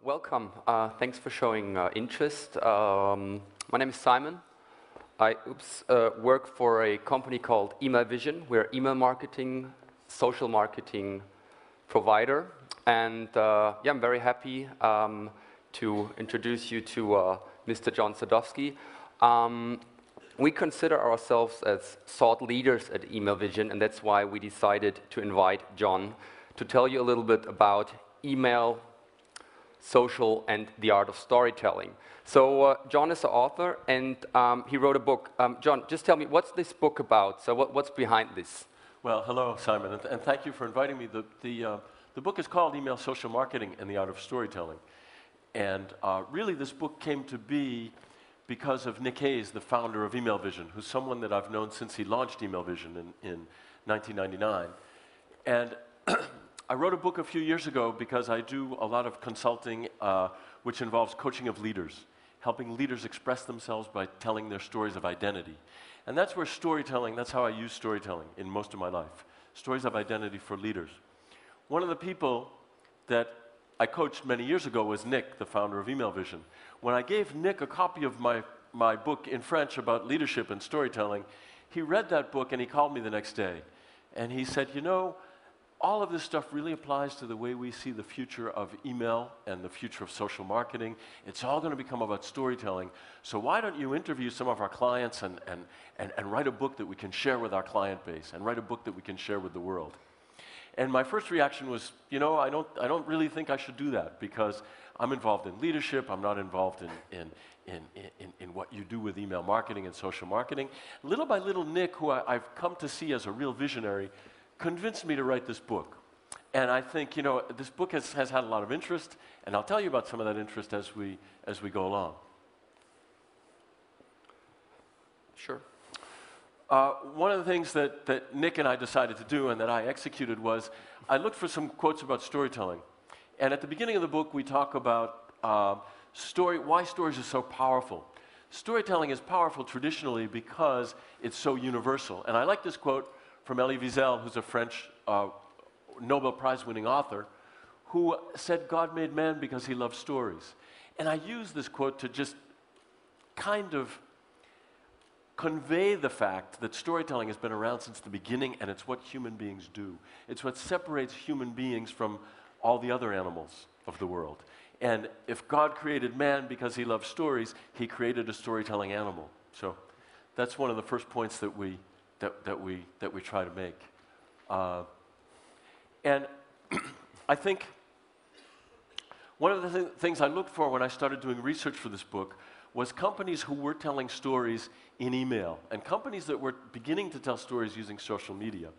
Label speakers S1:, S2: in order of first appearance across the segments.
S1: Welcome. Thanks for showing interest. My name is Simon. I work for a company called Email Vision. We're email marketing, social marketing provider. And yeah, I'm very happy to introduce you to Mr. John Sadowsky. We consider ourselves as thought leaders at Email Vision, and that's why we decided to invite John to tell you a little bit about email, social, and the art of storytelling. So John is the author, and he wrote a book. John, just tell me, what's this book about? So what's behind this?
S2: Well, hello, Simon, and thank you for inviting me. The book is called Email, Social Marketing, and the Art of Storytelling. And really, this book came to be because of Nick Hayes, the founder of Email Vision, who's someone that I've known since he launched Email Vision in 1999. And I wrote a book a few years ago because I do a lot of consulting which involves coaching of leaders, helping leaders express themselves by telling their stories of identity. And that's where storytelling, that's how I use storytelling in most of my life, stories of identity for leaders. One of the people that I coached many years ago was Nick, the founder of Email Vision. When I gave Nick a copy of my book in French about leadership and storytelling, he read that book and he called me the next day. And he said, you know, all of this stuff really applies to the way we see the future of email and the future of social marketing. It's all going to become about storytelling. So why don't you interview some of our clients and write a book that we can share with our client base and write a book that we can share with the world? And my first reaction was, you know, I don't really think I should do that because I'm involved in leadership. I'm not involved in what you do with email marketing and social marketing. Little by little, Nick, who I've come to see as a real visionary, convinced me to write this book. And I think, you know, this book has had a lot of interest, and I'll tell you about some of that interest as we go along.
S1: Sure.
S2: One of the things that Nick and I decided to do and that I executed was I looked for some quotes about storytelling. And at the beginning of the book, we talk about why stories are so powerful. Storytelling is powerful traditionally because it's so universal. And I like this quote from Elie Wiesel, who's a French Nobel Prize-winning author, who said, God made man because he loves stories. And I use this quote to just kind of convey the fact that storytelling has been around since the beginning, and it's what human beings do. It's what separates human beings from all the other animals of the world. And if God created man because he loves stories, he created a storytelling animal. So that's one of the first points that we try to make. And I think one of the things I looked for when I started doing research for this book was companies who were telling stories in email and companies that were beginning to tell stories using social media.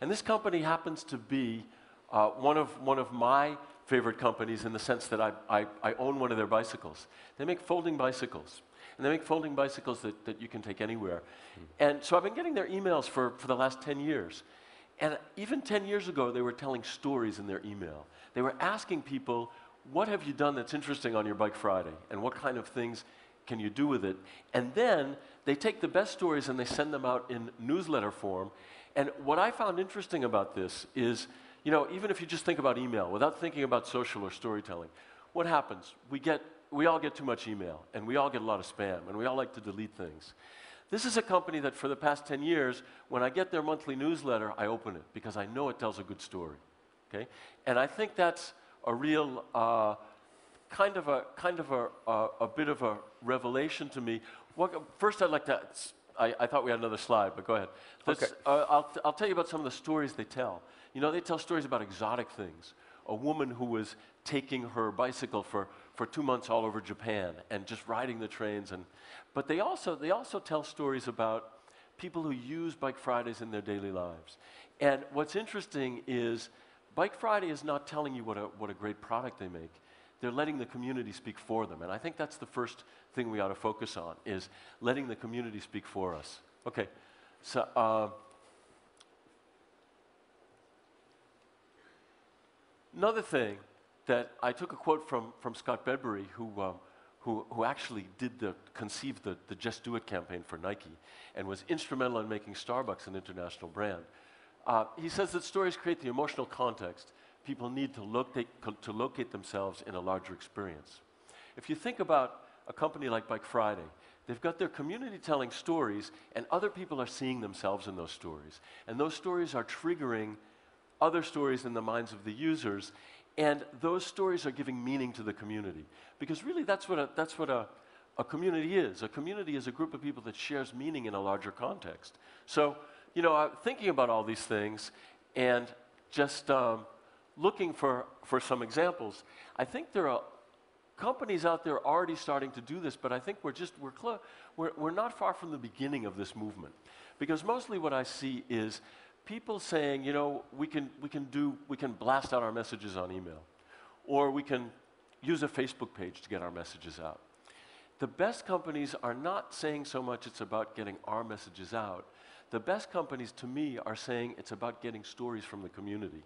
S2: And this company happens to be one of my favorite companies in the sense that I own one of their bicycles. They make folding bicycles. And they make folding bicycles that you can take anywhere. And so I've been getting their emails for the last 10 years. And even 10 years ago, they were telling stories in their email. They were asking people, what have you done that's interesting on your Bike Friday? And what kind of things can you do with it? And then they take the best stories and they send them out in newsletter form. And what I found interesting about this is, you know, even if you just think about email, without thinking about social or storytelling, what happens? We all get too much email, and we all get a lot of spam, and we all like to delete things. This is a company that for the past 10 years, when I get their monthly newsletter, I open it because I know it tells a good story, okay? And I think that's a real kind of a bit of a revelation to me. First, I'd like to, I thought we had another slide, but go ahead.
S1: Okay.
S2: I'll tell you about some of the stories they tell. You know, they tell stories about exotic things. A woman who was taking her bicycle for 2 months all over Japan and just riding the trains. But they also tell stories about people who use Bike Fridays in their daily lives. And what's interesting is Bike Friday is not telling you what a great product they make. They're letting the community speak for them. And I think that's the first thing we ought to focus on, is letting the community speak for us. Okay, so another thing that I took a quote from Scott Bedbury, who actually conceived the Just Do It campaign for Nike and was instrumental in making Starbucks an international brand. He says that stories create the emotional context people need to locate themselves in a larger experience. If you think about a company like Bike Friday, they've got their community telling stories, and other people are seeing themselves in those stories. And those stories are triggering other stories in the minds of the users, and those stories are giving meaning to the community. Because really, that's what a community is. A community is a group of people that shares meaning in a larger context. So, you know, thinking about all these things and just looking for some examples, I think there are companies out there already starting to do this, but I think we're not far from the beginning of this movement. Because mostly what I see is people saying, you know, we can blast out our messages on email, or we can use a Facebook page to get our messages out. The best companies are not saying so much it's about getting our messages out. The best companies, to me, are saying it's about getting stories from the community.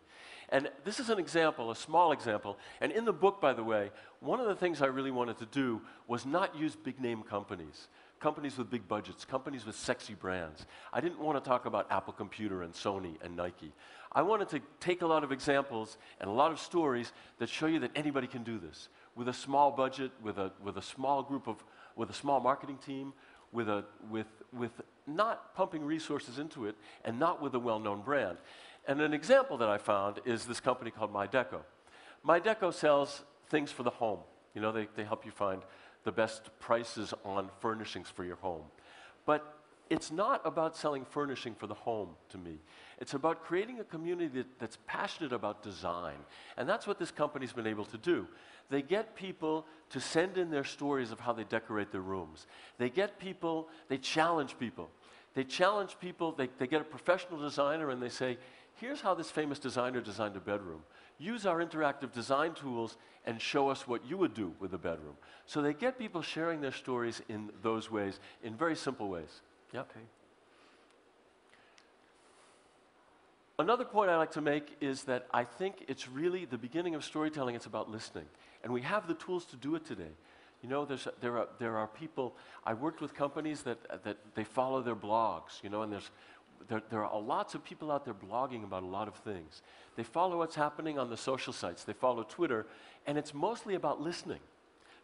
S2: And this is an example, a small example. And in the book, by the way, one of the things I really wanted to do was not use big-name companies, companies with big budgets, companies with sexy brands. I didn't want to talk about Apple Computer and Sony and Nike. I wanted to take a lot of examples and a lot of stories that show you that anybody can do this with a small budget, with a small group of, with a small marketing team, with not pumping resources into it, and not with a well-known brand. And an example that I found is this company called MyDeco. MyDeco sells things for the home. You know, they help you find the best prices on furnishings for your home. But it's not about selling furnishing for the home, to me. It's about creating a community that's passionate about design. And that's what this company's been able to do. They get people to send in their stories of how they decorate their rooms. They get people, they challenge people. They challenge people, they get a professional designer and they say, here's how this famous designer designed a bedroom. Use our interactive design tools and show us what you would do with a bedroom. So they get people sharing their stories in those ways, in very simple ways. Yeah. Okay. Another point I like to make is that I think it's really the beginning of storytelling. It's about listening. And we have the tools to do it today. You know, there are people, I worked with companies that they follow their blogs, you know, and there are lots of people out there blogging about a lot of things. They follow what's happening on the social sites. They follow Twitter, and it's mostly about listening.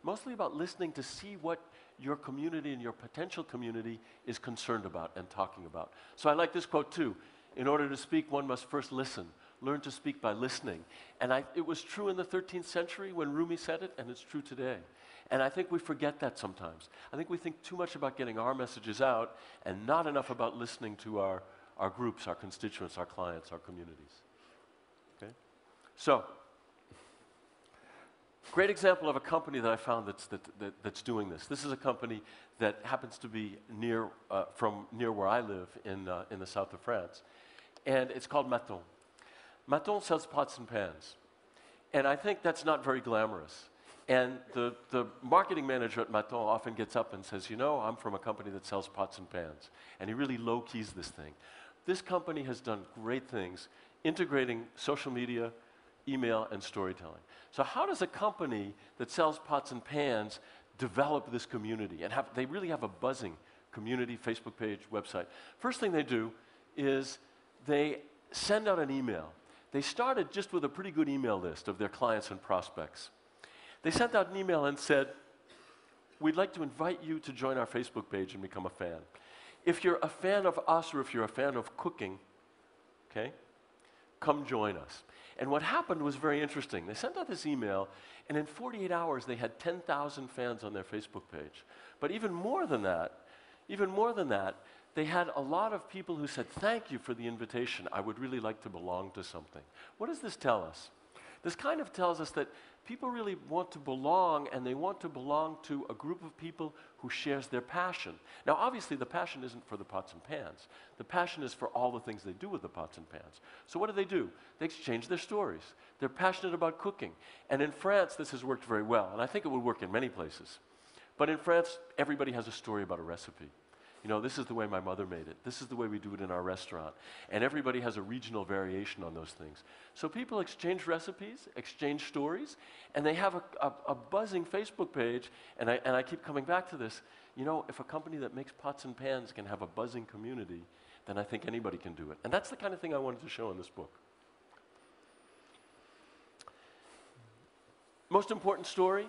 S2: Mostly about listening to see what your community and your potential community is concerned about and talking about. So I like this quote too. In order to speak, one must first listen. Learn to speak by listening. And it was true in the 13th century when Rumi said it, and it's true today. And I think we forget that sometimes. I think we think too much about getting our messages out and not enough about listening to our groups, our constituents, our clients, our communities. Okay? So, great example of a company that I found that's doing this. This is a company that happens to be near where I live in the south of France. And it's called Maton. Maton sells pots and pans. And I think that's not very glamorous. And the marketing manager at Maton often gets up and says, you know, I'm from a company that sells pots and pans. And he really low-keys this thing. This company has done great things, integrating social media, email, and storytelling. So how does a company that sells pots and pans develop this community? And they really have a buzzing community, Facebook page, website. First thing they do is they send out an email. They started just with a pretty good email list of their clients and prospects. They sent out an email and said, we'd like to invite you to join our Facebook page and become a fan. If you're a fan of us or if you're a fan of cooking, okay, come join us. And what happened was very interesting. They sent out this email, and in 48 hours, they had 10,000 fans on their Facebook page. But even more than that, they had a lot of people who said, thank you for the invitation. I would really like to belong to something. What does this tell us? This kind of tells us that people really want to belong, and they want to belong to a group of people who shares their passion. Now, obviously, the passion isn't for the pots and pans. The passion is for all the things they do with the pots and pans. So what do? They exchange their stories. They're passionate about cooking. And in France, this has worked very well, and I think it would work in many places. But in France, everybody has a story about a recipe. You know, this is the way my mother made it. This is the way we do it in our restaurant. And everybody has a regional variation on those things. So people exchange recipes, exchange stories, and they have a buzzing Facebook page. And I keep coming back to this. You know, if a company that makes pots and pans can have a buzzing community, then I think anybody can do it. And that's the kind of thing I wanted to show in this book. Most important story?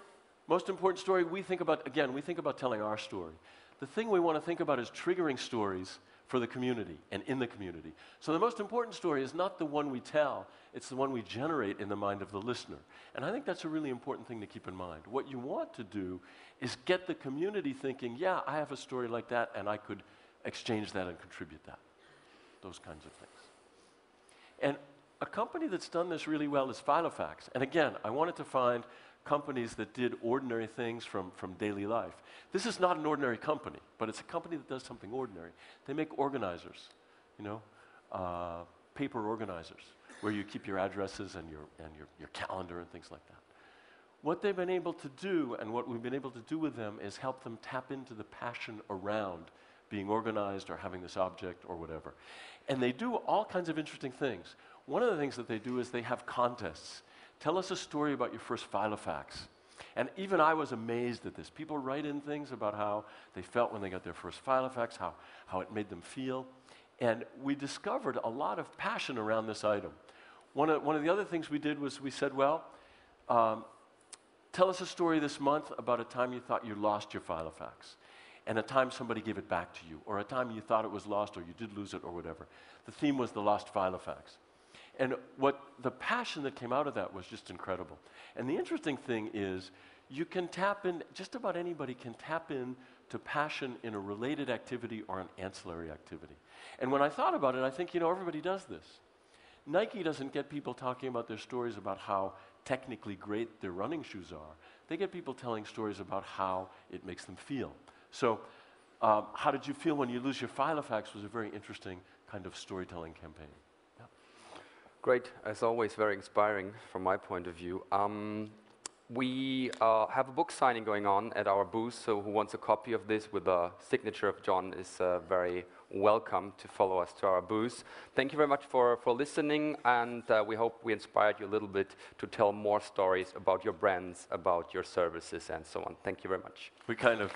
S2: Most important story, we think about telling our story. The thing we want to think about is triggering stories for the community and in the community. So the most important story is not the one we tell, it's the one we generate in the mind of the listener. And I think that's a really important thing to keep in mind. What you want to do is get the community thinking, yeah, I have a story like that and I could exchange that and contribute that. Those kinds of things. And a company that's done this really well is Filofax. And again, I wanted to find companies that did ordinary things from daily life. This is not an ordinary company, but it's a company that does something ordinary. They make organizers, you know, paper organizers, where you keep your addresses and your calendar and things like that. What they've been able to do, and what we've been able to do with them, is help them tap into the passion around being organized or having this object or whatever. And they do all kinds of interesting things. One of the things that they do is they have contests. Tell us a story about your first Filofax. And even I was amazed at this. People write in things about how they felt when they got their first Filofax, how it made them feel. And we discovered a lot of passion around this item. One of the other things we did was we said, well, tell us a story this month about a time you thought you lost your Filofax, and a time somebody gave it back to you, or a time you thought it was lost, or you did lose it, or whatever. The theme was the lost Filofax. And what the passion that came out of that was just incredible. And the interesting thing is, you can tap in, just about anybody can tap in to passion in a related activity or an ancillary activity. And when I thought about it, I think, you know, everybody does this. Nike doesn't get people talking about their stories about how technically great their running shoes are. They get people telling stories about how it makes them feel. So, how did you feel when you lose your Filofax was a very interesting kind of storytelling campaign. Yeah.
S1: Great, as always, very inspiring from my point of view. We have a book signing going on at our booth, so who wants a copy of this with a signature of John is very welcome to follow us to our booth. Thank you very much for listening, and we hope we inspired you a little bit to tell more stories about your brands, about your services, and so on. Thank you very much.
S2: We kind of